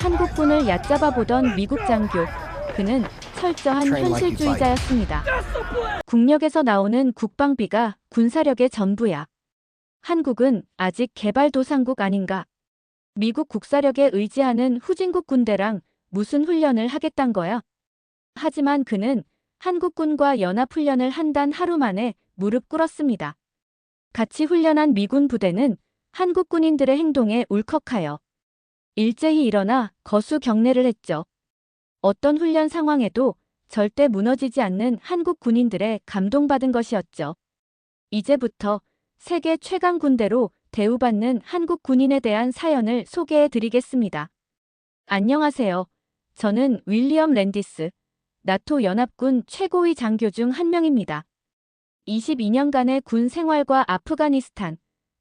한국군을 얕잡아 보던 미국 장교. 그는 철저한 현실주의자였습니다. 국력에서 나오는 국방비가 군사력의 전부야. 한국은 아직 개발도상국 아닌가? 미국 국사력에 의지하는 후진국 군대랑 무슨 훈련을 하겠단 거야? 하지만 그는 한국군과 연합훈련을 한 단 하루 만에 무릎 꿇었습니다. 같이 훈련한 미군 부대는 한국 군인들의 행동에 울컥하여 일제히 일어나 거수 경례를 했죠. 어떤 훈련 상황에도 절대 무너지지 않는 한국 군인들의 감동받은 것이었죠. 이제부터 세계 최강 군대로 대우받는 한국 군인에 대한 사연을 소개해 드리겠습니다. 안녕하세요. 저는 윌리엄 랜디스, 나토 연합군 최고위 장교 중 한 명입니다. 22년간의 군 생활과 아프가니스탄,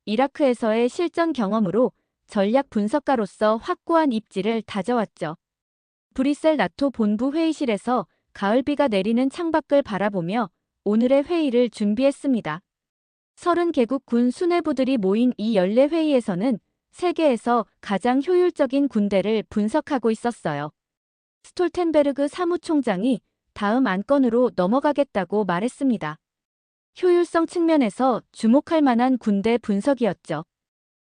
이라크에서의 실전 경험으로 전략 분석가로서 확고한 입지를 다져왔죠. 브뤼셀 나토 본부 회의실에서 가을비가 내리는 창밖을 바라보며 오늘의 회의를 준비했습니다. 30개국 군 수뇌부들이 모인 이 연례 회의에서는 세계에서 가장 효율적인 군대를 분석하고 있었어요. 스톨텐베르그 사무총장이 다음 안건으로 넘어가겠다고 말했습니다. 효율성 측면에서 주목할 만한 군대 분석이었죠.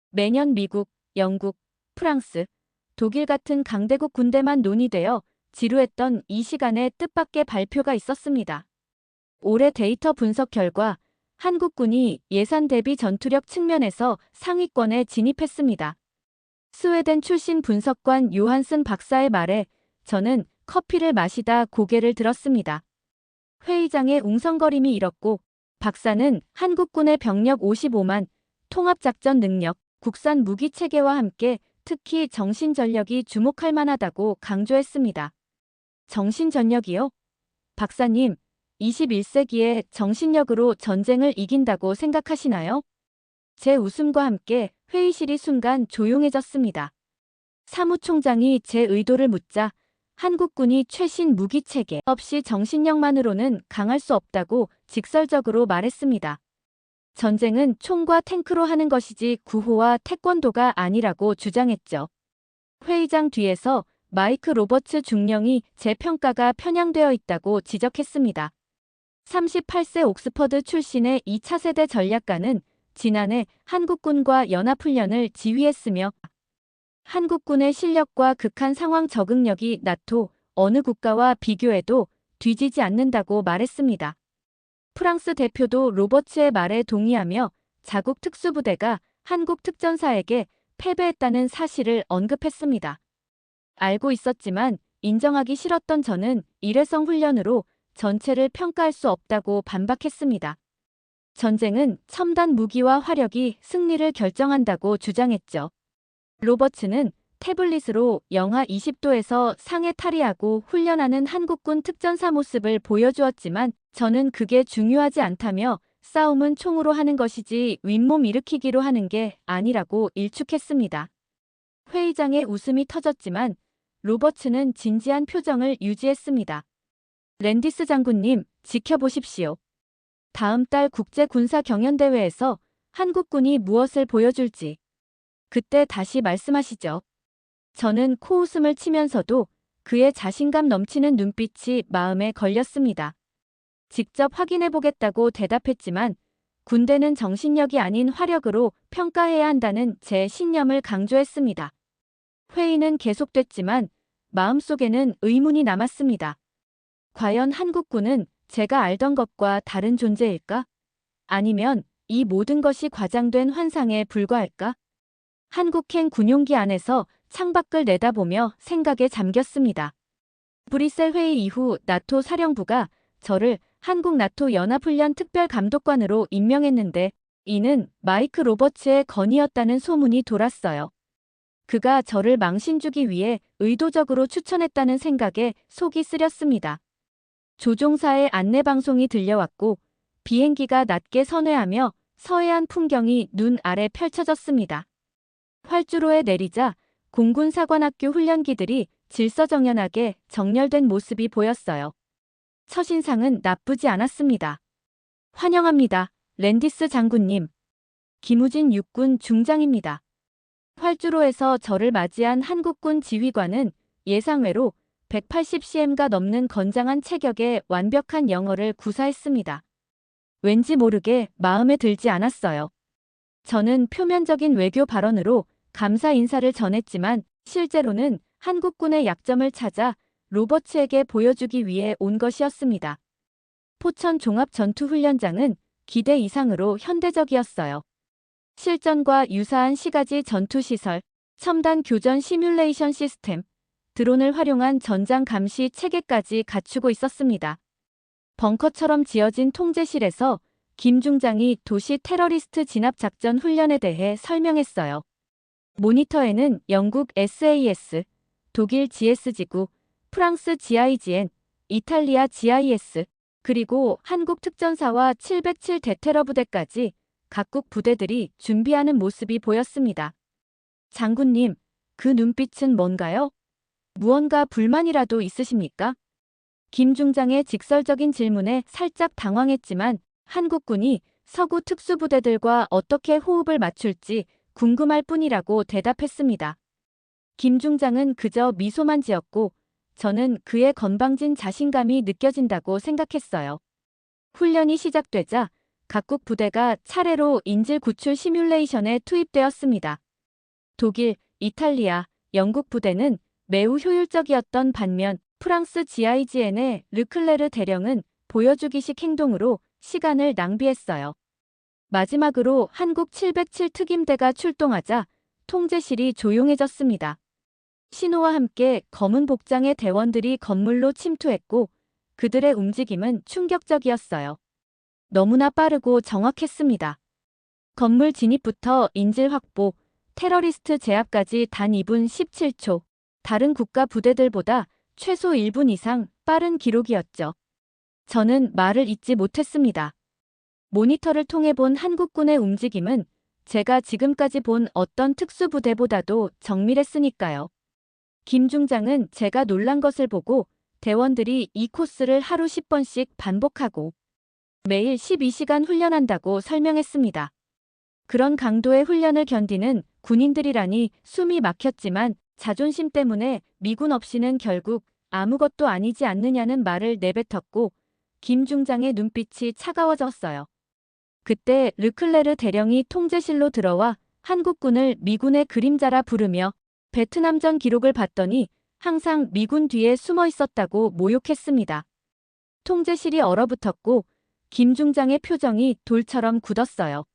매년 미국, 영국, 프랑스, 독일 같은 강대국 군대만 논의되어 지루했던 이 시간에 뜻밖의 발표가 있었습니다. 올해 데이터 분석 결과 한국군이 예산 대비 전투력 측면에서 상위권에 진입했습니다. 스웨덴 출신 분석관 요한슨 박사의 말에 저는 커피를 마시다 고개를 들었습니다. 회의장의 웅성거림이 일었고 박사는 한국군의 병력 55만, 통합작전 능력, 국산 무기 체계와 함께 특히 정신전력이 주목할 만하다고 강조했습니다. 정신전력이요? 박사님, 21세기에 정신력으로 전쟁을 이긴다고 생각하시나요? 제 웃음과 함께 회의실이 순간 조용해졌습니다. 사무총장이 제 의도를 묻자 한국군이 최신 무기체계 없이 정신력만으로는 강할 수 없다고 직설적으로 말했습니다. 전쟁은 총과 탱크로 하는 것이지 구호와 태권도가 아니라고 주장했죠. 회의장 뒤에서 마이크 로버츠 중령이 제 평가가 편향되어 있다고 지적했습니다. 38세 옥스퍼드 출신의 2차 세대 전략가는 지난해 한국군과 연합훈련을 지휘했으며 한국군의 실력과 극한 상황 적응력이 나토 어느 국가와 비교해도 뒤지지 않는다고 말했습니다. 프랑스 대표도 로버츠의 말에 동의하며 자국 특수부대가 한국 특전사에게 패배했다는 사실을 언급했습니다. 알고 있었지만 인정하기 싫었던 저는 일회성 훈련으로 전체를 평가할 수 없다고 반박했습니다. 전쟁은 첨단 무기와 화력이 승리를 결정한다고 주장했죠. 로버츠는 태블릿으로 영하 20도에서 상해 탈의하고 훈련하는 한국군 특전사 모습을 보여주었지만 저는 그게 중요하지 않다며 싸움은 총으로 하는 것이지 윗몸 일으키기로 하는 게 아니라고 일축했습니다. 회의장에 웃음이 터졌지만 로버츠는 진지한 표정을 유지했습니다. 랜디스 장군님, 지켜보십시오. 다음 달 국제군사경연대회에서 한국군이 무엇을 보여줄지 그때 다시 말씀하시죠. 저는 코웃음을 치면서도 그의 자신감 넘치는 눈빛이 마음에 걸렸습니다. 직접 확인해보겠다고 대답했지만 군대는 정신력이 아닌 화력으로 평가해야 한다는 제 신념을 강조했습니다. 회의는 계속됐지만 마음속에는 의문이 남았습니다. 과연 한국군은 제가 알던 것과 다른 존재일까? 아니면 이 모든 것이 과장된 환상에 불과할까? 한국행 군용기 안에서 창밖을 내다보며 생각에 잠겼습니다. 브뤼셀 회의 이후 나토 사령부가 저를 한국 나토 연합훈련 특별감독관으로 임명했는데 이는 마이크 로버츠의 건의였다는 소문이 돌았어요. 그가 저를 망신주기 위해 의도적으로 추천했다는 생각에 속이 쓰렸습니다. 조종사의 안내방송이 들려왔고 비행기가 낮게 선회하며 서해안 풍경이 눈 아래 펼쳐졌습니다. 활주로에 내리자 공군사관학교 훈련기들이 질서정연하게 정렬된 모습이 보였어요. 첫인상은 나쁘지 않았습니다. 환영합니다. 랜디스 장군님. 김우진 육군 중장입니다. 활주로에서 저를 맞이한 한국군 지휘관은 예상외로 180cm가 넘는 건장한 체격에 완벽한 영어를 구사했습니다. 왠지 모르게 마음에 들지 않았어요. 저는 표면적인 외교 발언으로 감사 인사를 전했지만 실제로는 한국군의 약점을 찾아 로버츠에게 보여주기 위해 온 것이었습니다. 포천 종합전투훈련장은 기대 이상으로 현대적이었어요. 실전과 유사한 시가지 전투시설, 첨단 교전 시뮬레이션 시스템, 드론을 활용한 전장 감시 체계까지 갖추고 있었습니다. 벙커처럼 지어진 통제실에서 김 중장이 도시 테러리스트 진압 작전 훈련에 대해 설명했어요. 모니터에는 영국 SAS, 독일 GS지구, 프랑스 GIGN, 이탈리아 GIS, 그리고 한국 특전사와 707 대테러 부대까지 각국 부대들이 준비하는 모습이 보였습니다. 장군님, 그 눈빛은 뭔가요? 무언가 불만이라도 있으십니까? 김 중장의 직설적인 질문에 살짝 당황했지만 한국군이 서구 특수부대들과 어떻게 호흡을 맞출지 궁금할 뿐이라고 대답했습니다. 김 중장은 그저 미소만 지었고 저는 그의 건방진 자신감이 느껴진다고 생각했어요. 훈련이 시작되자 각국 부대가 차례로 인질 구출 시뮬레이션에 투입되었습니다. 독일, 이탈리아, 영국 부대는 매우 효율적이었던 반면 프랑스 GIGN의 르클레르 대령은 보여주기식 행동으로 시간을 낭비했어요. 마지막으로 한국 707 특임대가 출동하자 통제실이 조용해졌습니다. 신호와 함께 검은 복장의 대원들이 건물로 침투했고 그들의 움직임은 충격적이었어요. 너무나 빠르고 정확했습니다. 건물 진입부터 인질 확보, 테러리스트 제압까지 단 2분 17초, 다른 국가 부대들보다 최소 1분 이상 빠른 기록이었죠. 저는 말을 잇지 못했습니다. 모니터를 통해 본 한국군의 움직임은 제가 지금까지 본 어떤 특수부대보다도 정밀했으니까요. 김 중장은 제가 놀란 것을 보고 대원들이 이 코스를 하루 10번씩 반복하고 매일 12시간 훈련한다고 설명했습니다. 그런 강도의 훈련을 견디는 군인들이라니 숨이 막혔지만 자존심 때문에 미군 없이는 결국 아무것도 아니지 않느냐는 말을 내뱉었고 김 중장의 눈빛이 차가워졌어요. 그때 르클레르 대령이 통제실로 들어와 한국군을 미군의 그림자라 부르며 베트남전 기록을 봤더니 항상 미군 뒤에 숨어 있었다고 모욕했습니다. 통제실이 얼어붙었고 김 중장의 표정이 돌처럼 굳었어요.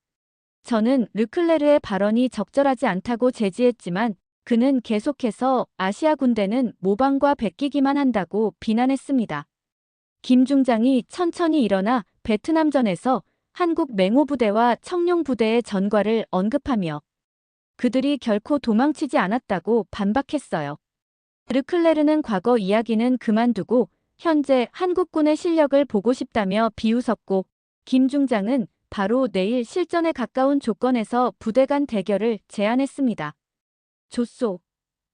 저는 르클레르의 발언이 적절하지 않다고 제지했지만 그는 계속해서 아시아 군대는 모방과 베끼기만 한다고 비난했습니다. 김 중장이 천천히 일어나 베트남전에서 한국 맹호부대와 청룡부대의 전과를 언급하며 그들이 결코 도망치지 않았다고 반박했어요. 르클레르는 과거 이야기는 그만두고 현재 한국군의 실력을 보고 싶다며 비웃었고 김 중장은 바로 내일 실전에 가까운 조건에서 부대 간 대결을 제안했습니다. 조쏘.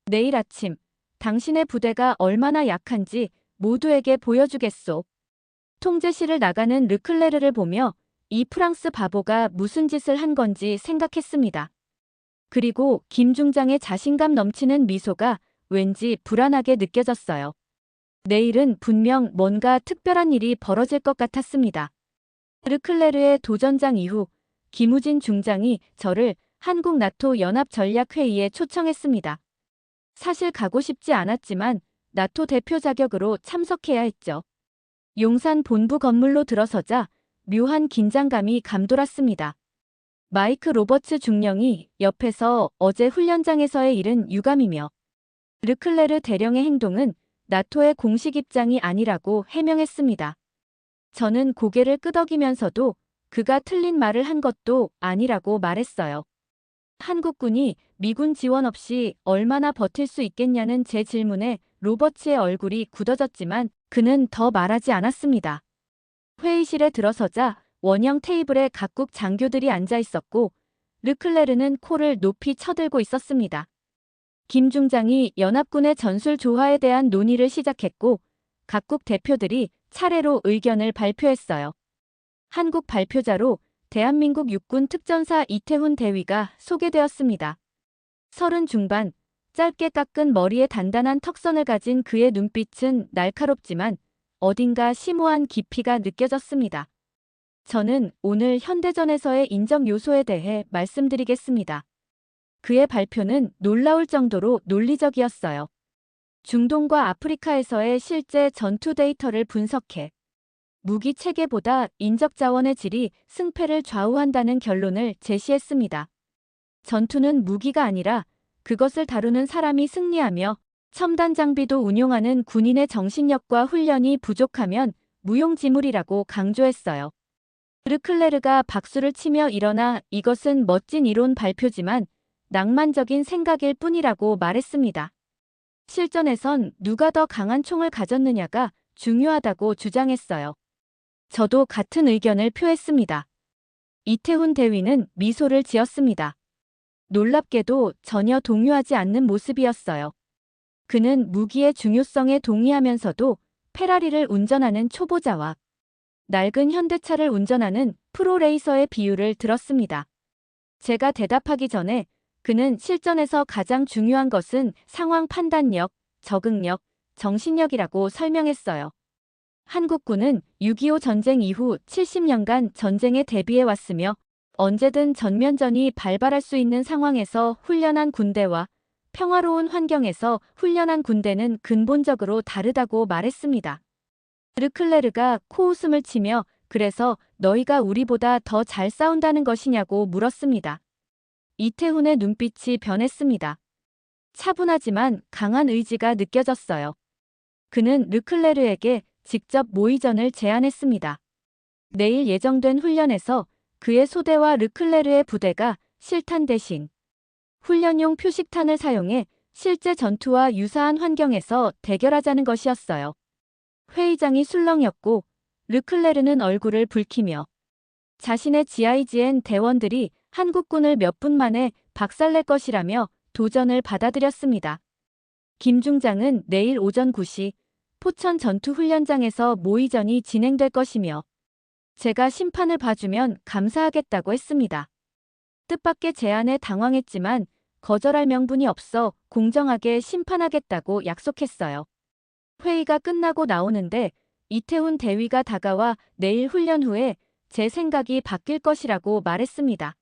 내일 아침 당신의 부대가 얼마나 약한지 모두에게 보여주겠소. 통제실을 나가는 르클레르를 보며 이 프랑스 바보가 무슨 짓을 한 건지 생각했습니다. 그리고 김 중장의 자신감 넘치는 미소가 왠지 불안하게 느껴졌어요. 내일은 분명 뭔가 특별한 일이 벌어질 것 같았습니다. 르클레르의 도전장 이후 김우진 중장이 저를 한국 나토 연합전략회의에 초청했습니다. 사실 가고 싶지 않았지만 나토 대표 자격으로 참석해야 했죠. 용산 본부 건물로 들어서자 묘한 긴장감이 감돌았습니다. 마이크 로버츠 중령이 옆에서 어제 훈련장에서의 일은 유감이며 르클레르 대령의 행동은 나토의 공식 입장이 아니라고 해명했습니다. 저는 고개를 끄덕이면서도 그가 틀린 말을 한 것도 아니라고 말했어요. 한국군이 미군 지원 없이 얼마나 버틸 수 있겠냐는 제 질문에 로버츠의 얼굴이 굳어졌지만 그는 더 말하지 않았습니다. 회의실에 들어서자 원형 테이블에 각국 장교들이 앉아 있었고 르클레르는 코를 높이 쳐들고 있었습니다. 김 중장이 연합군의 전술 조화에 대한 논의를 시작했고 각국 대표들이 차례로 의견을 발표했어요. 한국 발표자로 대한민국 육군 특전사 이태훈 대위가 소개되었습니다. 서른 중반, 짧게 깎은 머리에 단단한 턱선을 가진 그의 눈빛은 날카롭지만 어딘가 심오한 깊이가 느껴졌습니다. 저는 오늘 현대전에서의 인적 요소에 대해 말씀드리겠습니다. 그의 발표는 놀라울 정도로 논리적이었어요. 중동과 아프리카에서의 실제 전투 데이터를 분석해 무기 체계보다 인적 자원의 질이 승패를 좌우한다는 결론을 제시했습니다. 전투는 무기가 아니라 그것을 다루는 사람이 승리하며 첨단 장비도 운용하는 군인의 정신력과 훈련이 부족하면 무용지물이라고 강조했어요. 르클레르가 박수를 치며 일어나 이것은 멋진 이론 발표지만 낭만적인 생각일 뿐이라고 말했습니다. 실전에선 누가 더 강한 총을 가졌느냐가 중요하다고 주장했어요. 저도 같은 의견을 표했습니다. 이태훈 대위는 미소를 지었습니다. 놀랍게도 전혀 동요하지 않는 모습이었어요. 그는 무기의 중요성에 동의하면서도 페라리를 운전하는 초보자와 낡은 현대차를 운전하는 프로레이서의 비유를 들었습니다. 제가 대답하기 전에 그는 실전에서 가장 중요한 것은 상황 판단력, 적응력, 정신력이라고 설명했어요. 한국군은 6.25 전쟁 이후 70년간 전쟁에 대비해 왔으며 언제든 전면전이 발발할 수 있는 상황에서 훈련한 군대와 평화로운 환경에서 훈련한 군대는 근본적으로 다르다고 말했습니다. 르클레르가 코웃음을 치며 그래서 너희가 우리보다 더 잘 싸운다는 것이냐고 물었습니다. 이태훈의 눈빛이 변했습니다. 차분하지만 강한 의지가 느껴졌어요. 그는 르클레르에게 직접 모의전을 제안했습니다. 내일 예정된 훈련에서 그의 소대와 르클레르의 부대가 실탄 대신 훈련용 표식탄을 사용해 실제 전투와 유사한 환경에서 대결하자는 것이었어요. 회의장이 술렁였고 르클레르는 얼굴을 붉히며 자신의 GIGN 대원들이 한국군을 몇 분 만에 박살낼 것이라며 도전을 받아들였습니다. 김 중장은 내일 오전 9시 포천 전투훈련장에서 모의전이 진행될 것이며 제가 심판을 봐주면 감사하겠다고 했습니다. 뜻밖의 제안에 당황했지만 거절할 명분이 없어 공정하게 심판하겠다고 약속했어요. 회의가 끝나고 나오는데 이태훈 대위가 다가와 내일 훈련 후에 제 생각이 바뀔 것이라고 말했습니다.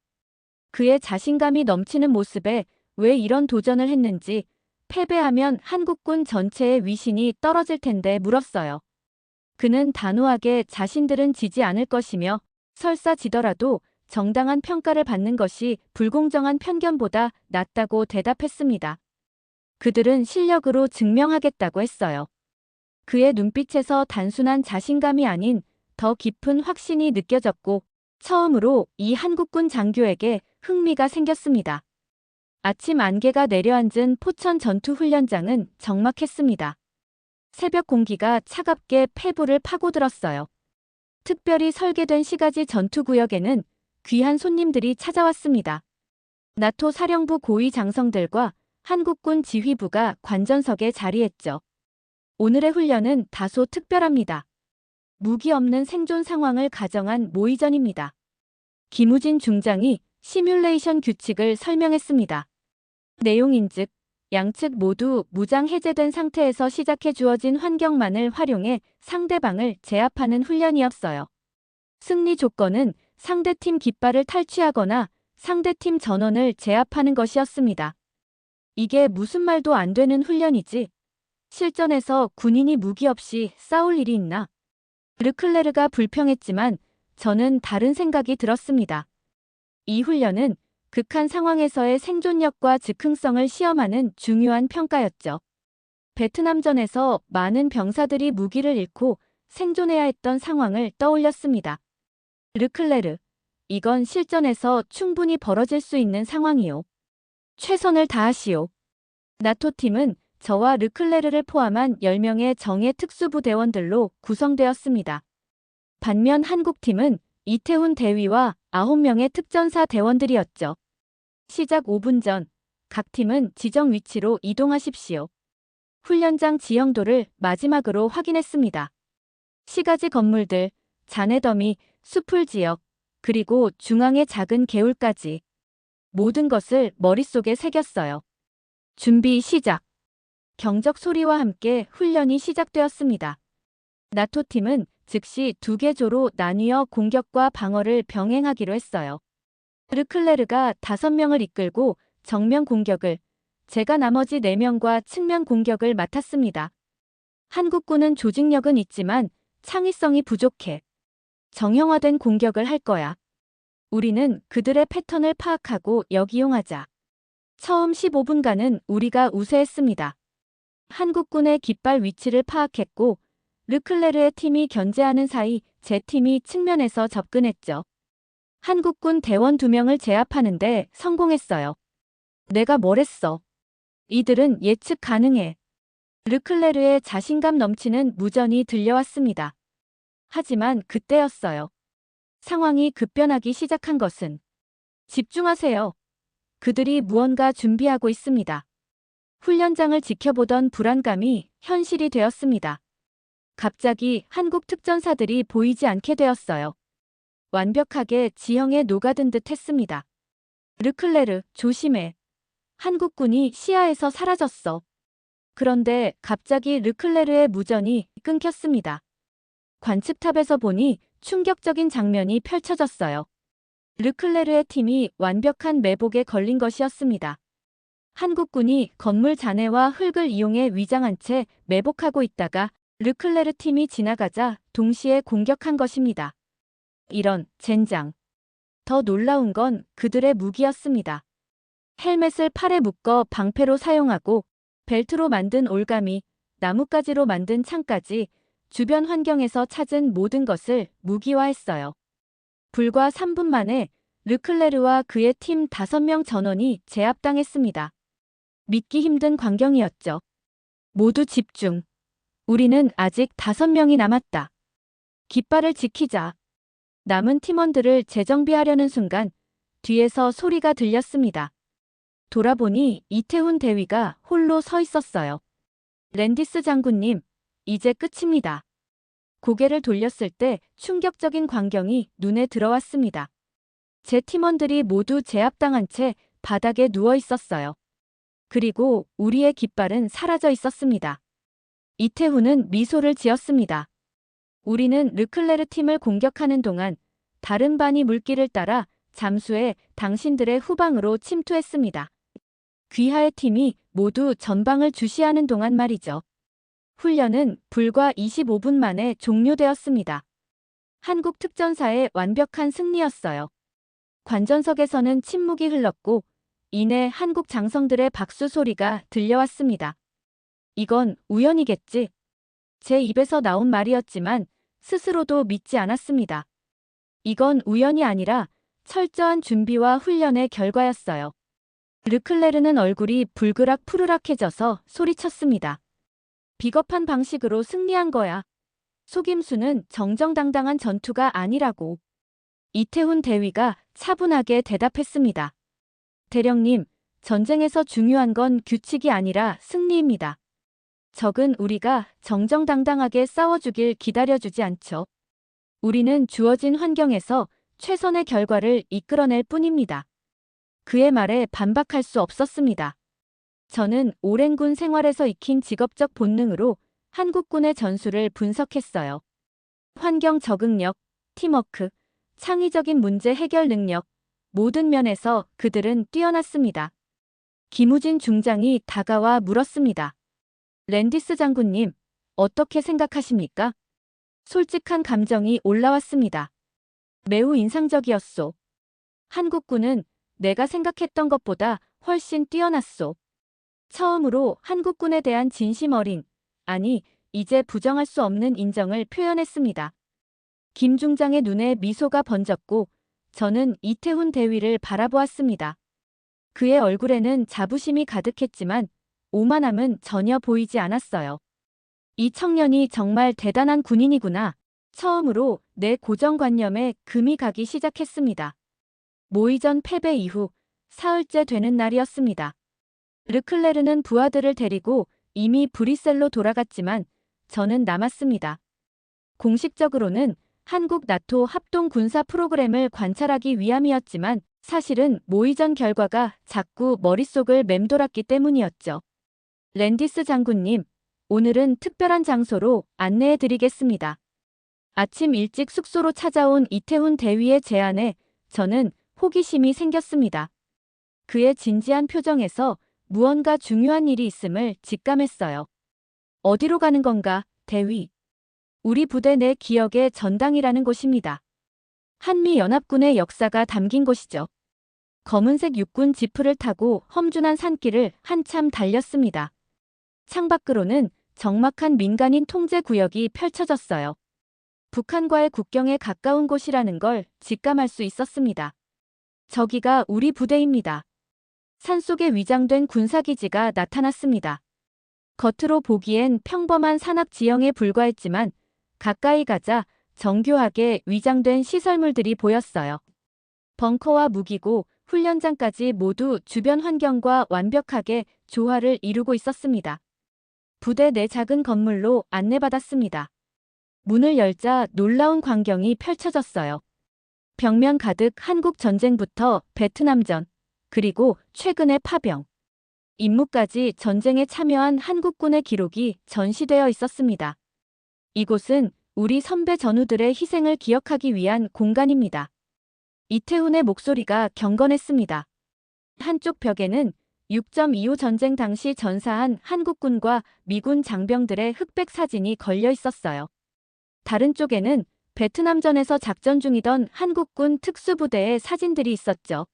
그의 자신감이 넘치는 모습에 왜 이런 도전을 했는지, 패배하면 한국군 전체의 위신이 떨어질 텐데 물었어요. 그는 단호하게 자신들은 지지 않을 것이며 설사 지더라도 정당한 평가를 받는 것이 불공정한 편견보다 낫다고 대답했습니다. 그들은 실력으로 증명하겠다고 했어요. 그의 눈빛에서 단순한 자신감이 아닌 더 깊은 확신이 느껴졌고 처음으로 이 한국군 장교에게 흥미가 생겼습니다. 아침 안개가 내려앉은 포천 전투훈련장은 적막했습니다. 새벽 공기가 차갑게 폐부를 파고들었어요. 특별히 설계된 시가지 전투구역에는 귀한 손님들이 찾아왔습니다. 나토 사령부 고위 장성들과 한국군 지휘부가 관전석에 자리했죠. 오늘의 훈련은 다소 특별합니다. 무기 없는 생존 상황을 가정한 모의전입니다. 김우진 중장이 시뮬레이션 규칙을 설명했습니다. 내용인즉 양측 모두 무장 해제된 상태에서 시작해 주어진 환경만을 활용해 상대방을 제압하는 훈련이었어요. 승리 조건은 상대팀 깃발을 탈취하거나 상대팀 전원을 제압하는 것이었습니다. 이게 무슨 말도 안 되는 훈련이지? 실전에서 군인이 무기 없이 싸울 일이 있나? 르클레르가 불평했지만 저는 다른 생각이 들었습니다. 이 훈련은 극한 상황에서의 생존력과 즉흥성을 시험하는 중요한 평가였죠. 베트남전에서 많은 병사들이 무기를 잃고 생존해야 했던 상황을 떠올렸습니다. 르클레르, 이건 실전에서 충분히 벌어질 수 있는 상황이요. 최선을 다하시오. 나토팀은 저와 르클레르를 포함한 10명의 정예 특수부대원들로 구성되었습니다. 반면 한국팀은 이태훈 대위와 9명의 특전사 대원들이었죠. 시작 5분 전, 각 팀은 지정 위치로 이동하십시오. 훈련장 지형도를 마지막으로 확인했습니다. 시가지 건물들, 잔해더미, 수풀 지역, 그리고 중앙의 작은 개울까지. 모든 것을 머릿속에 새겼어요. 준비 시작. 경적 소리와 함께 훈련이 시작되었습니다. 나토 팀은 즉시 두 개 조로 나뉘어 공격과 방어를 병행하기로 했어요. 르클레르가 5명을 이끌고 정면 공격을, 제가 나머지 4명과 측면 공격을 맡았습니다. 한국군은 조직력은 있지만 창의성이 부족해. 정형화된 공격을 할 거야. 우리는 그들의 패턴을 파악하고 역이용하자. 처음 15분간은 우리가 우세했습니다. 한국군의 깃발 위치를 파악했고 르클레르의 팀이 견제하는 사이 제 팀이 측면에서 접근했죠. 한국군 대원 2명을 제압하는데 성공했어요. 내가 뭘 했어? 이들은 예측 가능해. 르클레르의 자신감 넘치는 무전이 들려왔습니다. 하지만 그때였어요. 상황이 급변하기 시작한 것은 집중하세요. 그들이 무언가 준비하고 있습니다. 훈련장을 지켜보던 불안감이 현실이 되었습니다. 갑자기 한국 특전사들이 보이지 않게 되었어요. 완벽하게 지형에 녹아든 듯 했습니다. 르클레르, 조심해. 한국군이 시야에서 사라졌어. 그런데 갑자기 르클레르의 무전이 끊겼습니다. 관측탑에서 보니 충격적인 장면이 펼쳐졌어요. 르클레르의 팀이 완벽한 매복에 걸린 것이었습니다. 한국군이 건물 잔해와 흙을 이용해 위장한 채 매복하고 있다가 르클레르 팀이 지나가자 동시에 공격한 것입니다. 이런 젠장. 더 놀라운 건 그들의 무기였습니다. 헬멧을 팔에 묶어 방패로 사용하고 벨트로 만든 올가미, 나뭇가지로 만든 창까지 주변 환경에서 찾은 모든 것을 무기화했어요. 불과 3분 만에 르클레르와 그의 팀 5명 전원이 제압당했습니다. 믿기 힘든 광경이었죠. 모두 집중. 우리는 아직 5명이 남았다. 깃발을 지키자. 남은 팀원들을 재정비하려는 순간 뒤에서 소리가 들렸습니다. 돌아보니 이태훈 대위가 홀로 서 있었어요. 랜디스 장군님, 이제 끝입니다. 고개를 돌렸을 때 충격적인 광경이 눈에 들어왔습니다. 제 팀원들이 모두 제압당한 채 바닥에 누워 있었어요. 그리고 우리의 깃발은 사라져 있었습니다. 이태훈은 미소를 지었습니다. 우리는 르클레르 팀을 공격하는 동안 다른 반이 물길을 따라 잠수해 당신들의 후방으로 침투했습니다. 귀하의 팀이 모두 전방을 주시하는 동안 말이죠. 훈련은 불과 25분 만에 종료되었습니다. 한국 특전사의 완벽한 승리였어요. 관전석에서는 침묵이 흘렀고 이내 한국 장성들의 박수 소리가 들려왔습니다. 이건 우연이겠지. 제 입에서 나온 말이었지만 스스로도 믿지 않았습니다. 이건 우연이 아니라 철저한 준비와 훈련의 결과였어요. 르클레르는 얼굴이 불그락 푸르락해져서 소리쳤습니다. 비겁한 방식으로 승리한 거야. 속임수는 정정당당한 전투가 아니라고. 이태훈 대위가 차분하게 대답했습니다. 대령님, 전쟁에서 중요한 건 규칙이 아니라 승리입니다. 적은 우리가 정정당당하게 싸워주길 기다려주지 않죠. 우리는 주어진 환경에서 최선의 결과를 이끌어낼 뿐입니다. 그의 말에 반박할 수 없었습니다. 저는 오랜 군 생활에서 익힌 직업적 본능으로 한국군의 전술을 분석했어요. 환경 적응력, 팀워크, 창의적인 문제 해결 능력, 모든 면에서 그들은 뛰어났습니다. 김우진 중장이 다가와 물었습니다. 랜디스 장군님, 어떻게 생각하십니까? 솔직한 감정이 올라왔습니다. 매우 인상적이었소. 한국군은 내가 생각했던 것보다 훨씬 뛰어났소. 처음으로 한국군에 대한 진심 어린, 아니, 이제 부정할 수 없는 인정을 표현했습니다. 김 중장의 눈에 미소가 번졌고 저는 이태훈 대위를 바라보았습니다. 그의 얼굴에는 자부심이 가득했지만 오만함은 전혀 보이지 않았어요. 이 청년이 정말 대단한 군인이구나. 처음으로 내 고정관념에 금이 가기 시작했습니다. 모의전 패배 이후 사흘째 되는 날이었습니다. 르클레르는 부하들을 데리고 이미 브뤼셀로 돌아갔지만 저는 남았습니다. 공식적으로는 한국 나토 합동 군사 프로그램을 관찰하기 위함이었지만 사실은 모의전 결과가 자꾸 머릿속을 맴돌았기 때문이었죠. 랜디스 장군님, 오늘은 특별한 장소로 안내해 드리겠습니다. 아침 일찍 숙소로 찾아온 이태훈 대위의 제안에 저는 호기심이 생겼습니다. 그의 진지한 표정에서 무언가 중요한 일이 있음을 직감했어요. 어디로 가는 건가, 대위? 우리 부대 내 기억의 전당이라는 곳입니다. 한미연합군의 역사가 담긴 곳이죠. 검은색 육군 지프를 타고 험준한 산길을 한참 달렸습니다. 창밖으로는 적막한 민간인 통제 구역이 펼쳐졌어요. 북한과의 국경에 가까운 곳이라는 걸 직감할 수 있었습니다. 저기가 우리 부대입니다. 산속에 위장된 군사기지가 나타났습니다. 겉으로 보기엔 평범한 산악 지형에 불과했지만 가까이 가자 정교하게 위장된 시설물들이 보였어요. 벙커와 무기고 훈련장까지 모두 주변 환경과 완벽하게 조화를 이루고 있었습니다. 부대 내 작은 건물로 안내받았습니다. 문을 열자 놀라운 광경이 펼쳐졌어요. 벽면 가득 한국 전쟁부터 베트남전, 그리고 최근의 파병, 임무까지 전쟁에 참여한 한국군의 기록이 전시되어 있었습니다. 이곳은 우리 선배 전우들의 희생을 기억하기 위한 공간입니다. 이태훈의 목소리가 경건했습니다. 한쪽 벽에는 6.25 전쟁 당시 전사한 한국군과 미군 장병들의 흑백 사진이 걸려 있었어요. 다른 쪽에는 베트남전에서 작전 중이던 한국군 특수부대의 사진들이 있었죠.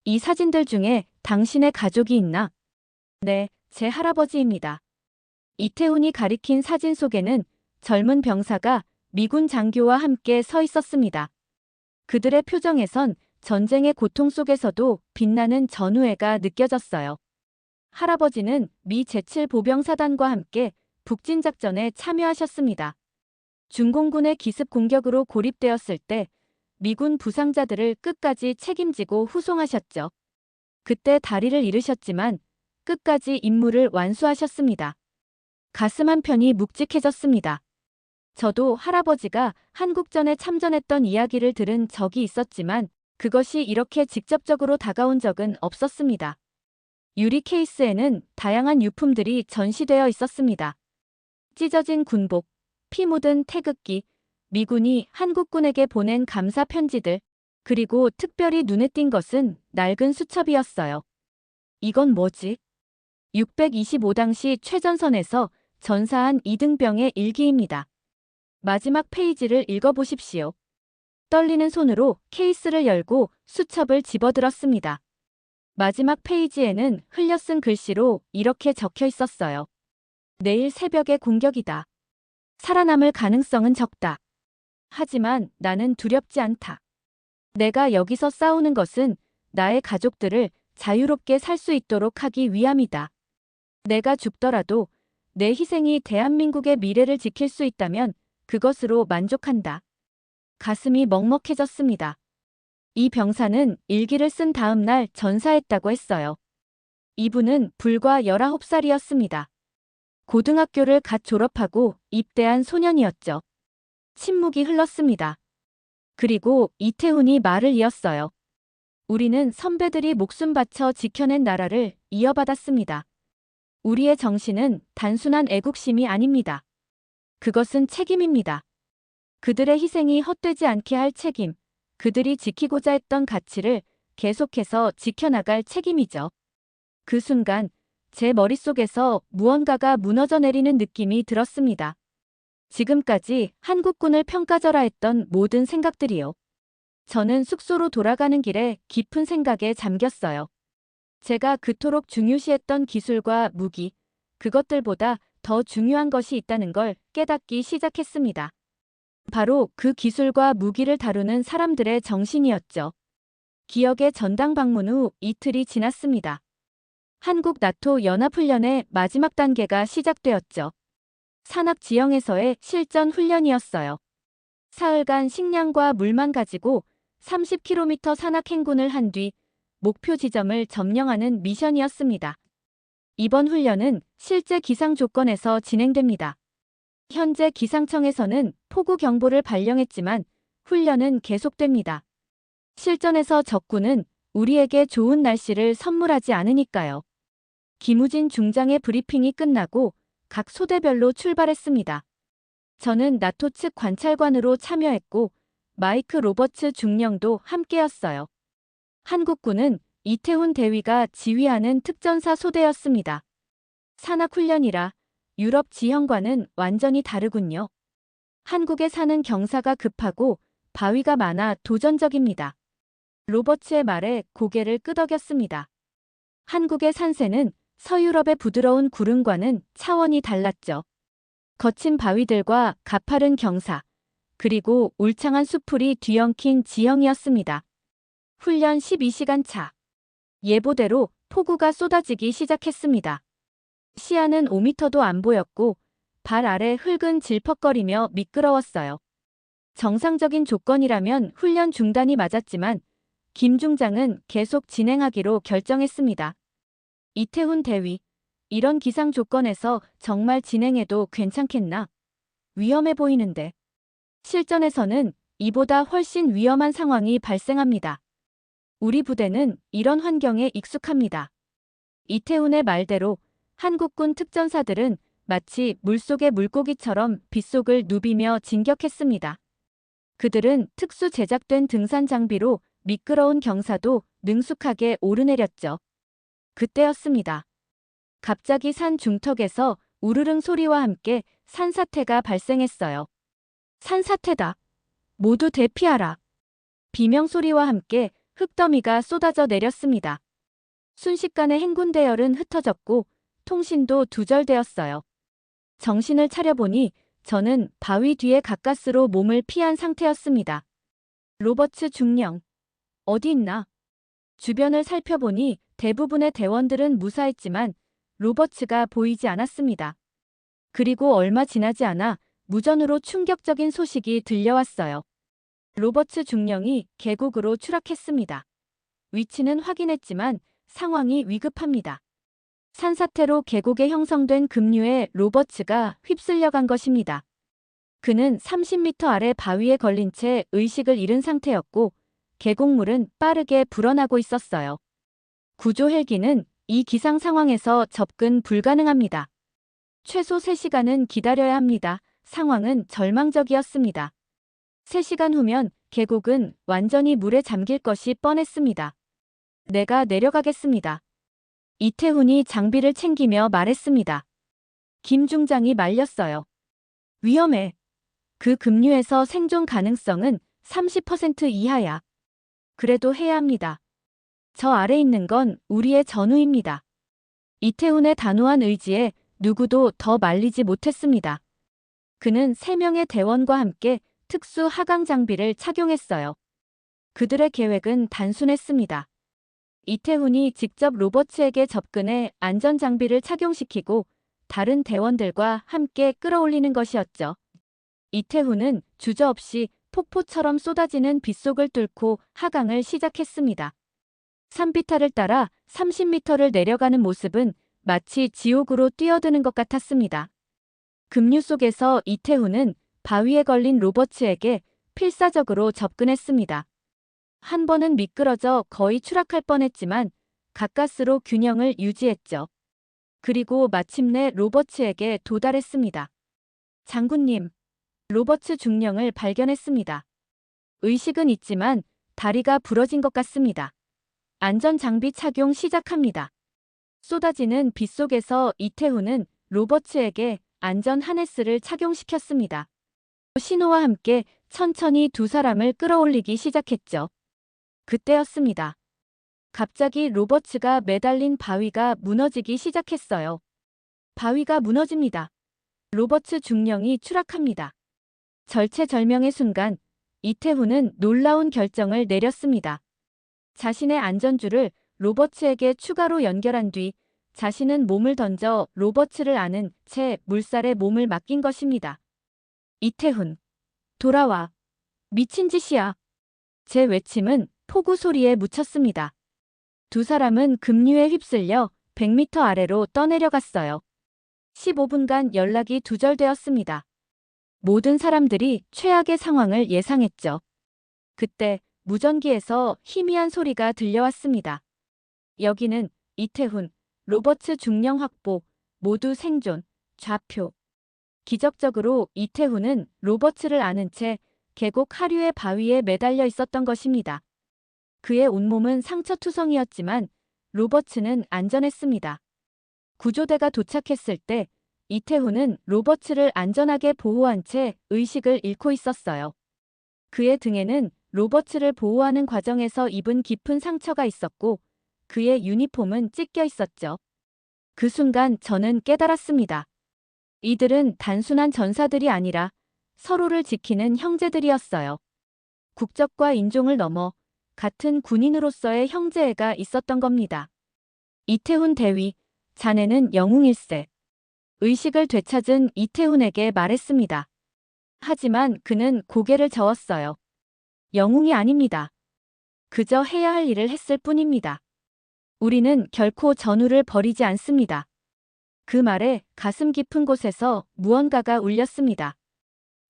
이 사진들 중에 당신의 가족이 있나? 네, 제 할아버지입니다. 이태훈이 가리킨 사진 속에는 젊은 병사가 미군 장교와 함께 서 있었습니다. 그들의 표정에선 전쟁의 고통 속에서도 빛나는 전우애가 느껴졌어요. 할아버지는 미 제7 보병사단과 함께 북진작전에 참여하셨습니다. 중공군의 기습 공격으로 고립되었을 때 미군 부상자들을 끝까지 책임지고 후송하셨죠. 그때 다리를 잃으셨지만 끝까지 임무를 완수하셨습니다. 가슴 한편이 묵직해졌습니다. 저도 할아버지가 한국전에 참전했던 이야기를 들은 적이 있었지만 그것이 이렇게 직접적으로 다가온 적은 없었습니다. 유리 케이스에는 다양한 유품들이 전시되어 있었습니다. 찢어진 군복, 피 묻은 태극기, 미군이 한국군에게 보낸 감사 편지들, 그리고 특별히 눈에 띈 것은 낡은 수첩이었어요. 이건 뭐지? 625 당시 최전선에서 전사한 이등병의 일기입니다. 마지막 페이지를 읽어보십시오. 떨리는 손으로 케이스를 열고 수첩을 집어들었습니다. 마지막 페이지에는 흘려쓴 글씨로 이렇게 적혀 있었어요. 내일 새벽에 공격이다. 살아남을 가능성은 적다. 하지만 나는 두렵지 않다. 내가 여기서 싸우는 것은 나의 가족들을 자유롭게 살 수 있도록 하기 위함이다. 내가 죽더라도 내 희생이 대한민국의 미래를 지킬 수 있다면 그것으로 만족한다. 가슴이 먹먹해졌습니다. 이 병사는 일기를 쓴 다음 날 전사했다고 했어요. 이분은 불과 19살이었습니다. 고등학교를 갓 졸업하고 입대한 소년이었죠. 침묵이 흘렀습니다. 그리고 이태훈이 말을 이었어요. 우리는 선배들이 목숨 바쳐 지켜낸 나라를 이어받았습니다. 우리의 정신은 단순한 애국심이 아닙니다. 그것은 책임입니다. 그들의 희생이 헛되지 않게 할 책임, 그들이 지키고자 했던 가치를 계속해서 지켜나갈 책임이죠. 그 순간 제 머릿속에서 무언가가 무너져 내리는 느낌이 들었습니다. 지금까지 한국군을 평가절하했던 모든 생각들이요. 저는 숙소로 돌아가는 길에 깊은 생각에 잠겼어요. 제가 그토록 중요시했던 기술과 무기, 그것들보다 더 중요한 것이 있다는 걸 깨닫기 시작했습니다. 바로 그 기술과 무기를 다루는 사람들의 정신이었죠. 기억의 전당 방문 후 이틀이 지났습니다. 한국 나토 연합훈련의 마지막 단계가 시작되었죠. 산악 지형에서의 실전 훈련이었어요. 사흘간 식량과 물만 가지고 30km 산악 행군을 한 뒤 목표 지점을 점령하는 미션이었습니다. 이번 훈련은 실제 기상 조건에서 진행됩니다. 현재 기상청에서는 폭우 경보를 발령했지만 훈련은 계속됩니다. 실전에서 적군은 우리에게 좋은 날씨를 선물하지 않으니까요. 김우진 중장의 브리핑이 끝나고 각 소대별로 출발했습니다. 저는 나토 측 관찰관으로 참여했고 마이크 로버츠 중령도 함께였어요. 한국군은 이태훈 대위가 지휘하는 특전사 소대였습니다. 산악훈련이라 유럽 지형과는 완전히 다르군요. 한국에 사는 경사가 급하고 바위가 많아 도전적입니다. 로버츠의 말에 고개를 끄덕였습니다. 한국의 산세는 서유럽의 부드러운 구름과는 차원이 달랐죠. 거친 바위들과 가파른 경사, 그리고 울창한 수풀이 뒤엉킨 지형이었습니다. 훈련 12시간 차. 예보대로 폭우가 쏟아지기 시작했습니다. 시야는 5미터도 안 보였고 발 아래 흙은 질퍽거리며 미끄러웠어요. 정상적인 조건이라면 훈련 중단이 맞았지만 김 중장은 계속 진행하기로 결정했습니다. 이태훈 대위, 이런 기상 조건에서 정말 진행해도 괜찮겠나? 위험해 보이는데. 실전에서는 이보다 훨씬 위험한 상황이 발생합니다. 우리 부대는 이런 환경에 익숙합니다. 이태훈의 말대로 한국군 특전사들은 마치 물속의 물고기처럼 빗속을 누비며 진격했습니다. 그들은 특수 제작된 등산 장비로 미끄러운 경사도 능숙하게 오르내렸죠. 그때였습니다. 갑자기 산 중턱에서 우르릉 소리와 함께 산사태가 발생했어요. 산사태다. 모두 대피하라. 비명 소리와 함께 흙더미가 쏟아져 내렸습니다. 순식간에 행군 대열은 흩어졌고 통신도 두절되었어요. 정신을 차려보니 저는 바위 뒤에 가까스로 몸을 피한 상태였습니다. 로버츠 중령. 어디 있나? 주변을 살펴보니 대부분의 대원들은 무사했지만 로버츠가 보이지 않았습니다. 그리고 얼마 지나지 않아 무전으로 충격적인 소식이 들려왔어요. 로버츠 중령이 계곡으로 추락했습니다. 위치는 확인했지만 상황이 위급합니다. 산사태로 계곡에 형성된 급류에 로버츠가 휩쓸려간 것입니다. 그는 30m 아래 바위에 걸린 채 의식을 잃은 상태였고 계곡물은 빠르게 불어나고 있었어요. 구조 헬기는 이 기상 상황에서 접근 불가능합니다. 최소 3시간은 기다려야 합니다. 상황은 절망적이었습니다. 3시간 후면 계곡은 완전히 물에 잠길 것이 뻔했습니다. 내가 내려가겠습니다. 이태훈이 장비를 챙기며 말했습니다. 김 중장이 말렸어요. 위험해. 그 급류에서 생존 가능성은 30% 이하야. 그래도 해야 합니다. 저 아래 있는 건 우리의 전우입니다. 이태훈의 단호한 의지에 누구도 더 말리지 못했습니다. 그는 3명의 대원과 함께 특수 하강 장비를 착용했어요. 그들의 계획은 단순했습니다. 이태훈이 직접 로버츠에게 접근해 안전장비를 착용시키고 다른 대원들과 함께 끌어올리는 것이었죠. 이태훈은 주저없이 폭포처럼 쏟아지는 빗속을 뚫고 하강을 시작했습니다. 산비탈을 따라 30m를 내려가는 모습은 마치 지옥으로 뛰어드는 것 같았습니다. 급류 속에서 이태훈은 바위에 걸린 로버츠에게 필사적으로 접근했습니다. 한 번은 미끄러져 거의 추락할 뻔했지만 가까스로 균형을 유지했죠. 그리고 마침내 로버츠에게 도달했습니다. 장군님, 로버츠 중령을 발견했습니다. 의식은 있지만 다리가 부러진 것 같습니다. 안전장비 착용 시작합니다. 쏟아지는 빗속에서 이태훈은 로버츠에게 안전 하네스를 착용시켰습니다. 신호와 함께 천천히 두 사람을 끌어올리기 시작했죠. 그때였습니다. 갑자기 로버츠가 매달린 바위가 무너지기 시작했어요. 바위가 무너집니다. 로버츠 중령이 추락합니다. 절체절명의 순간 이태훈은 놀라운 결정을 내렸습니다. 자신의 안전줄을 로버츠에게 추가로 연결한 뒤 자신은 몸을 던져 로버츠를 안은 채 물살에 몸을 맡긴 것입니다. 이태훈, 돌아와. 미친 짓이야. 제 외침은 폭우 소리에 묻혔습니다. 두 사람은 급류에 휩쓸려 100m 아래로 떠내려갔어요. 15분간 연락이 두절되었습니다. 모든 사람들이 최악의 상황을 예상했죠. 그때 무전기에서 희미한 소리가 들려왔습니다. 여기는 이태훈, 로버츠 중령 확보, 모두 생존, 좌표. 기적적으로 이태훈은 로버츠를 아는 채 계곡 하류의 바위에 매달려 있었던 것입니다. 그의 온몸은 상처투성이었지만 로버츠는 안전했습니다. 구조대가 도착했을 때 이태훈은 로버츠를 안전하게 보호한 채 의식을 잃고 있었어요. 그의 등에는 로버츠를 보호하는 과정에서 입은 깊은 상처가 있었고 그의 유니폼은 찢겨 있었죠. 그 순간 저는 깨달았습니다. 이들은 단순한 전사들이 아니라 서로를 지키는 형제들이었어요. 국적과 인종을 넘어 같은 군인으로서의 형제애가 있었던 겁니다. 이태훈 대위, 자네는 영웅일세. 의식을 되찾은 이태훈에게 말했습니다. 하지만 그는 고개를 저었어요. 영웅이 아닙니다. 그저 해야 할 일을 했을 뿐입니다. 우리는 결코 전우를 버리지 않습니다. 그 말에 가슴 깊은 곳에서 무언가가 울렸습니다.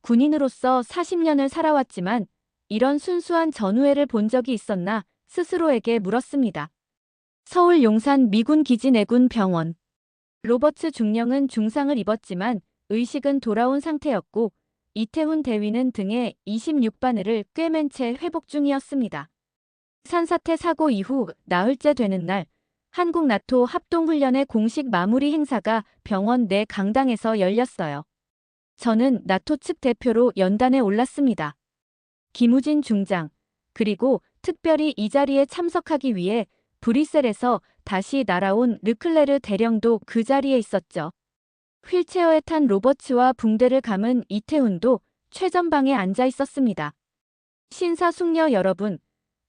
군인으로서 40년을 살아왔지만 이런 순수한 전우애를 본 적이 있었나 스스로에게 물었습니다. 서울 용산 미군 기지 내군 병원. 로버츠 중령은 중상을 입었지만 의식은 돌아온 상태였고 이태훈 대위는 등에 26바늘을 꿰맨 채 회복 중이었습니다. 산사태 사고 이후 나흘째 되는 날 한국 나토 합동훈련의 공식 마무리 행사가 병원 내 강당에서 열렸어요. 저는 나토 측 대표로 연단에 올랐습니다. 김우진 중장, 그리고 특별히 이 자리에 참석하기 위해 브뤼셀에서 다시 날아온 르클레르 대령도 그 자리에 있었죠. 휠체어에 탄 로버츠와 붕대를 감은 이태훈도 최전방에 앉아 있었습니다. 신사숙녀 여러분,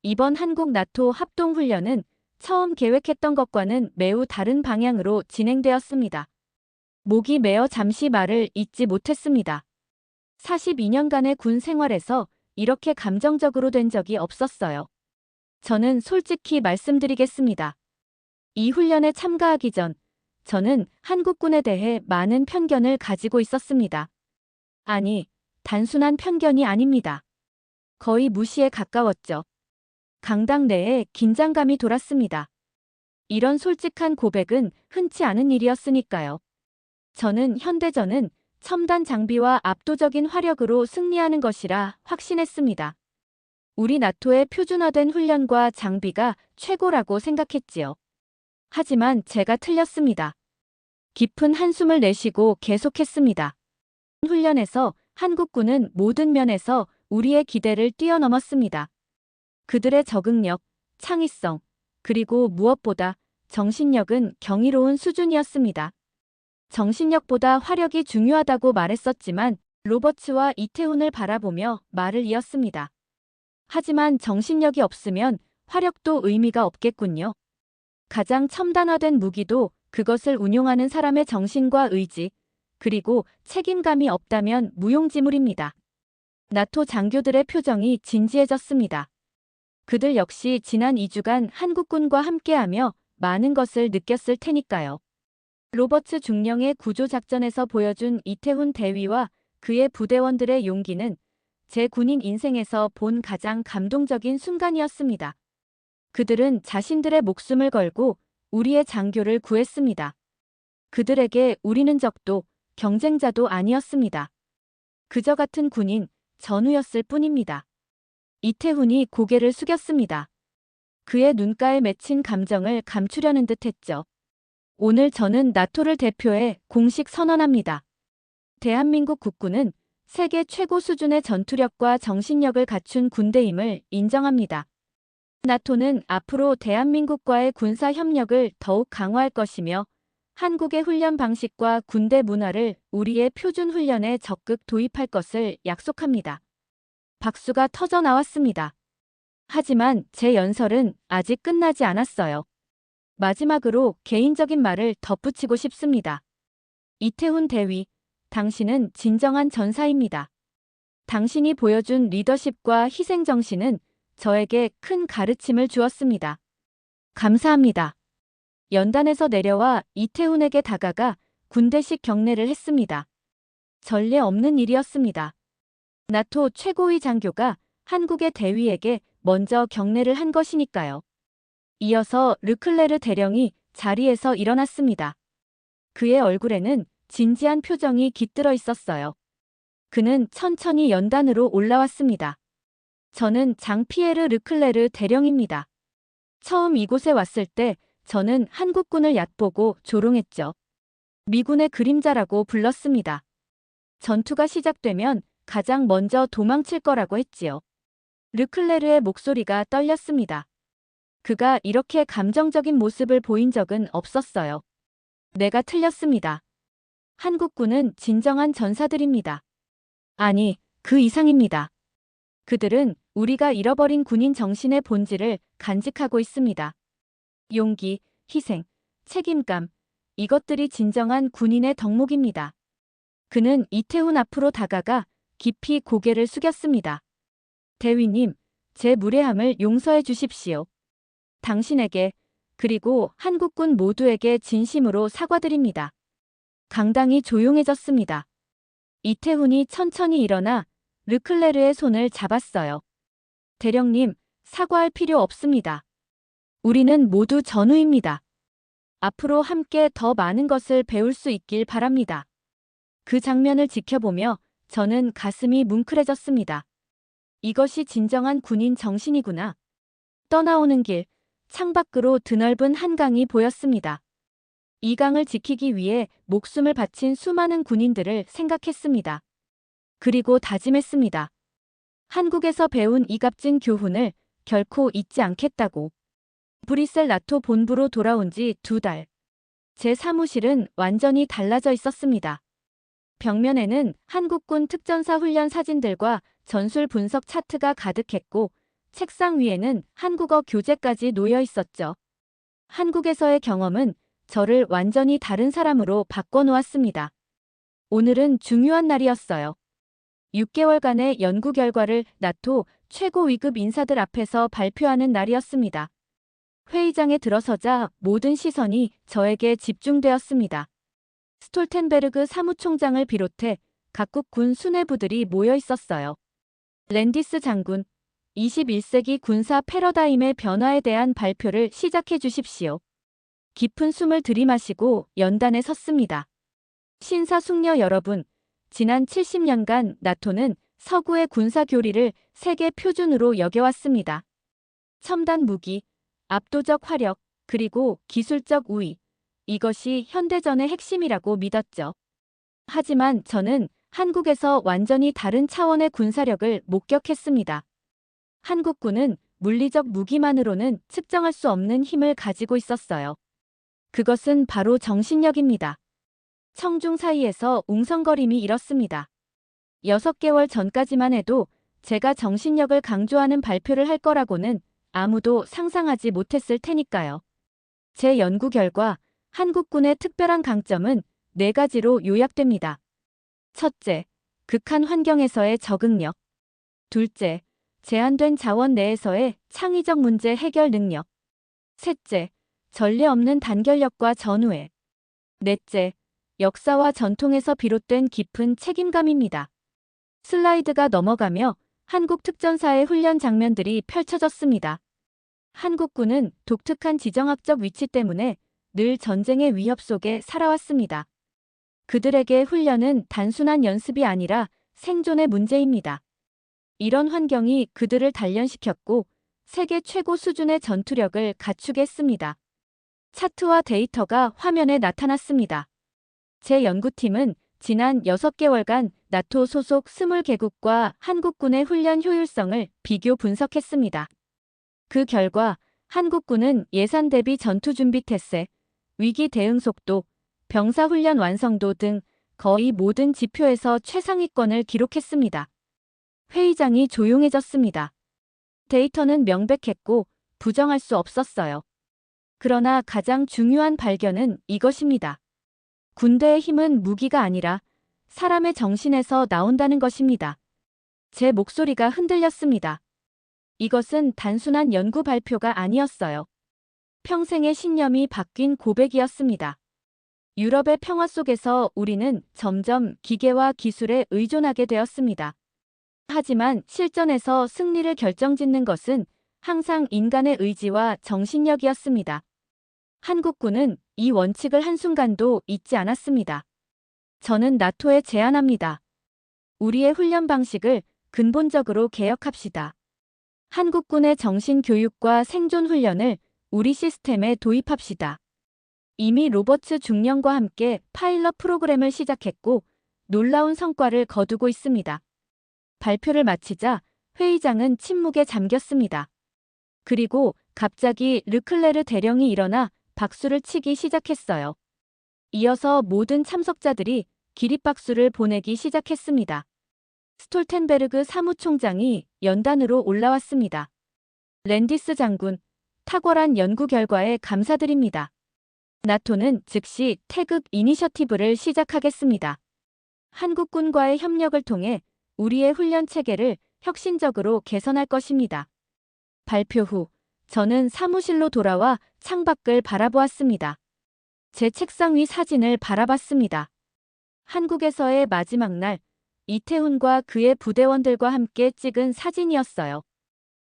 이번 한국 나토 합동훈련은 처음 계획했던 것과는 매우 다른 방향으로 진행되었습니다. 목이 메어 잠시 말을 잇지 못했습니다. 42년간의 군 생활에서 이렇게 감정적으로 된 적이 없었어요. 저는 솔직히 말씀드리겠습니다. 이 훈련에 참가하기 전 저는 한국군에 대해 많은 편견을 가지고 있었습니다. 아니, 단순한 편견이 아닙니다. 거의 무시에 가까웠죠. 강당 내에 긴장감이 돌았습니다. 이런 솔직한 고백은 흔치 않은 일이었으니까요. 저는 현대전은 첨단 장비와 압도적인 화력으로 승리하는 것이라 확신했습니다. 우리 나토의 표준화된 훈련과 장비가 최고라고 생각했지요. 하지만 제가 틀렸습니다. 깊은 한숨을 내쉬고 계속했습니다. 훈련에서 한국군은 모든 면에서 우리의 기대를 뛰어넘었습니다. 그들의 적응력, 창의성, 그리고 무엇보다 정신력은 경이로운 수준이었습니다. 정신력보다 화력이 중요하다고 말했었지만 로버츠와 이태훈을 바라보며 말을 이었습니다. 하지만 정신력이 없으면 화력도 의미가 없겠군요. 가장 첨단화된 무기도 그것을 운용하는 사람의 정신과 의지, 그리고 책임감이 없다면 무용지물입니다. 나토 장교들의 표정이 진지해졌습니다. 그들 역시 지난 2주간 한국군과 함께하며 많은 것을 느꼈을 테니까요. 로버츠 중령의 구조작전에서 보여준 이태훈 대위와 그의 부대원들의 용기는 제 군인 인생에서 본 가장 감동적인 순간이었습니다. 그들은 자신들의 목숨을 걸고 우리의 장교를 구했습니다. 그들에게 우리는 적도 경쟁자도 아니었습니다. 그저 같은 군인, 전우였을 뿐입니다. 이태훈이 고개를 숙였습니다. 그의 눈가에 맺힌 감정을 감추려는 듯 했죠. 오늘 저는 나토를 대표해 공식 선언합니다. 대한민국 국군은 세계 최고 수준의 전투력과 정신력을 갖춘 군대임을 인정합니다. 나토는 앞으로 대한민국과의 군사 협력을 더욱 강화할 것이며 한국의 훈련 방식과 군대 문화를 우리의 표준 훈련에 적극 도입할 것을 약속합니다. 박수가 터져 나왔습니다. 하지만 제 연설은 아직 끝나지 않았어요. 마지막으로 개인적인 말을 덧붙이고 싶습니다. 이태훈 대위, 당신은 진정한 전사입니다. 당신이 보여준 리더십과 희생정신은 저에게 큰 가르침을 주었습니다. 감사합니다. 연단에서 내려와 이태훈에게 다가가 군대식 경례를 했습니다. 전례 없는 일이었습니다. 나토 최고위 장교가 한국의 대위에게 먼저 경례를 한 것이니까요. 이어서 르클레르 대령이 자리에서 일어났습니다. 그의 얼굴에는 진지한 표정이 깃들어 있었어요. 그는 천천히 연단으로 올라왔습니다. 저는 장피에르 르클레르 대령입니다. 처음 이곳에 왔을 때 저는 한국군을 얕보고 조롱했죠. 미군의 그림자라고 불렀습니다. 전투가 시작되면 가장 먼저 도망칠 거라고 했지요. 르클레르의 목소리가 떨렸습니다. 그가 이렇게 감정적인 모습을 보인 적은 없었어요. 내가 틀렸습니다. 한국군은 진정한 전사들입니다. 아니, 그 이상입니다. 그들은 우리가 잃어버린 군인 정신의 본질을 간직하고 있습니다. 용기, 희생, 책임감, 이것들이 진정한 군인의 덕목입니다. 그는 이태훈 앞으로 다가가 깊이 고개를 숙였습니다. 대위님, 제 무례함을 용서해 주십시오. 당신에게, 그리고 한국군 모두에게 진심으로 사과드립니다. 강당이 조용해졌습니다. 이태훈이 천천히 일어나 르클레르의 손을 잡았어요. 대령님, 사과할 필요 없습니다. 우리는 모두 전우입니다. 앞으로 함께 더 많은 것을 배울 수 있길 바랍니다. 그 장면을 지켜보며 저는 가슴이 뭉클해졌습니다. 이것이 진정한 군인 정신이구나. 떠나오는 길, 창밖으로 드넓은 한강이 보였습니다. 이 강을 지키기 위해 목숨을 바친 수많은 군인들을 생각했습니다. 그리고 다짐했습니다. 한국에서 배운 이 값진 교훈을 결코 잊지 않겠다고. 브뤼셀 나토 본부로 돌아온 지 2달. 제 사무실은 완전히 달라져 있었습니다. 벽면에는 한국군 특전사 훈련 사진들과 전술 분석 차트가 가득했고 책상 위에는 한국어 교재까지 놓여 있었죠. 한국에서의 경험은 저를 완전히 다른 사람으로 바꿔놓았습니다. 오늘은 중요한 날이었어요. 6개월간의 연구 결과를 나토 최고 위급 인사들 앞에서 발표하는 날이었습니다. 회의장에 들어서자 모든 시선이 저에게 집중되었습니다. 스톨텐베르그 사무총장을 비롯해 각국 군 수뇌부들이 모여 있었어요. 랜디스 장군, 21세기 군사 패러다임의 변화에 대한 발표를 시작해 주십시오. 깊은 숨을 들이마시고 연단에 섰습니다. 신사숙녀 여러분, 지난 70년간 나토는 서구의 군사 교리를 세계 표준으로 여겨왔습니다. 첨단 무기, 압도적 화력, 그리고 기술적 우위, 이것이 현대전의 핵심이라고 믿었죠. 하지만 저는 한국에서 완전히 다른 차원의 군사력을 목격했습니다. 한국군은 물리적 무기만으로는 측정할 수 없는 힘을 가지고 있었어요. 그것은 바로 정신력입니다. 청중 사이에서 웅성거림이 일었습니다. 6개월 전까지만 해도 제가 정신력을 강조하는 발표를 할 거라고는 아무도 상상하지 못했을 테니까요. 제 연구 결과 한국군의 특별한 강점은 4가지로 요약됩니다. 첫째, 극한 환경에서의 적응력. 둘째, 제한된 자원 내에서의 창의적 문제 해결 능력. 셋째, 전례 없는 단결력과 전우애. 넷째, 역사와 전통에서 비롯된 깊은 책임감입니다. 슬라이드가 넘어가며 한국 특전사의 훈련 장면들이 펼쳐졌습니다. 한국군은 독특한 지정학적 위치 때문에 늘 전쟁의 위협 속에 살아왔습니다. 그들에게 훈련은 단순한 연습이 아니라 생존의 문제입니다. 이런 환경이 그들을 단련시켰고 세계 최고 수준의 전투력을 갖추게 했습니다. 차트와 데이터가 화면에 나타났습니다. 제 연구팀은 지난 6개월간 나토 소속 20개국과 한국군의 훈련 효율성을 비교 분석했습니다. 그 결과 한국군은 예산 대비 전투 준비 태세, 위기 대응 속도, 병사 훈련 완성도 등 거의 모든 지표에서 최상위권을 기록했습니다. 회의장이 조용해졌습니다. 데이터는 명백했고 부정할 수 없었어요. 그러나 가장 중요한 발견은 이것입니다. 군대의 힘은 무기가 아니라 사람의 정신에서 나온다는 것입니다. 제 목소리가 흔들렸습니다. 이것은 단순한 연구 발표가 아니었어요. 평생의 신념이 바뀐 고백이었습니다. 유럽의 평화 속에서 우리는 점점 기계와 기술에 의존하게 되었습니다. 하지만 실전에서 승리를 결정짓는 것은 항상 인간의 의지와 정신력이었습니다. 한국군은 이 원칙을 한순간도 잊지 않았습니다. 저는 나토에 제안합니다. 우리의 훈련 방식을 근본적으로 개혁합시다. 한국군의 정신교육과 생존 훈련을 우리 시스템에 도입합시다. 이미 로버츠 중령과 함께 파일럿 프로그램을 시작했고 놀라운 성과를 거두고 있습니다. 발표를 마치자 회의장은 침묵에 잠겼습니다. 그리고 갑자기 르클레르 대령이 일어나 박수를 치기 시작했어요. 이어서 모든 참석자들이 기립박수를 보내기 시작했습니다. 스톨텐베르그 사무총장이 연단으로 올라왔습니다. 랜디스 장군, 탁월한 연구 결과에 감사드립니다. 나토는 즉시 태극 이니셔티브를 시작하겠습니다. 한국군과의 협력을 통해 우리의 훈련 체계를 혁신적으로 개선할 것입니다. 발표 후 저는 사무실로 돌아와 창밖을 바라보았습니다. 제 책상 위 사진을 바라봤습니다. 한국에서의 마지막 날, 이태훈과 그의 부대원들과 함께 찍은 사진이었어요.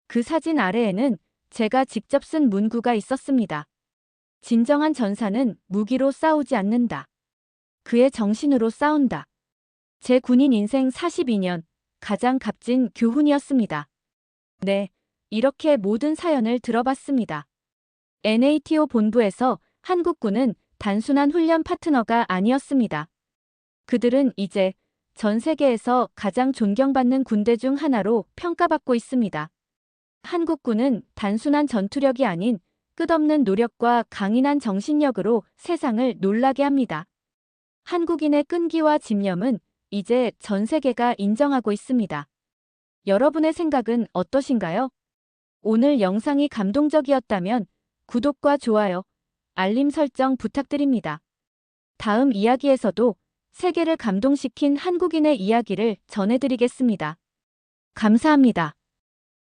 그 사진 아래에는 제가 직접 쓴 문구가 있었습니다. 진정한 전사는 무기로 싸우지 않는다. 그의 정신으로 싸운다. 제 군인 인생 42년, 가장 값진 교훈이었습니다. 네, 이렇게 모든 사연을 들어봤습니다. NATO 본부에서 한국군은 단순한 훈련 파트너가 아니었습니다. 그들은 이제 전 세계에서 가장 존경받는 군대 중 하나로 평가받고 있습니다. 한국군은 단순한 전투력이 아닌 끝없는 노력과 강인한 정신력으로 세상을 놀라게 합니다. 한국인의 끈기와 집념은 이제 전 세계가 인정하고 있습니다. 여러분의 생각은 어떠신가요? 오늘 영상이 감동적이었다면 구독과 좋아요, 알림 설정 부탁드립니다. 다음 이야기에서도 세계를 감동시킨 한국인의 이야기를 전해드리겠습니다. 감사합니다.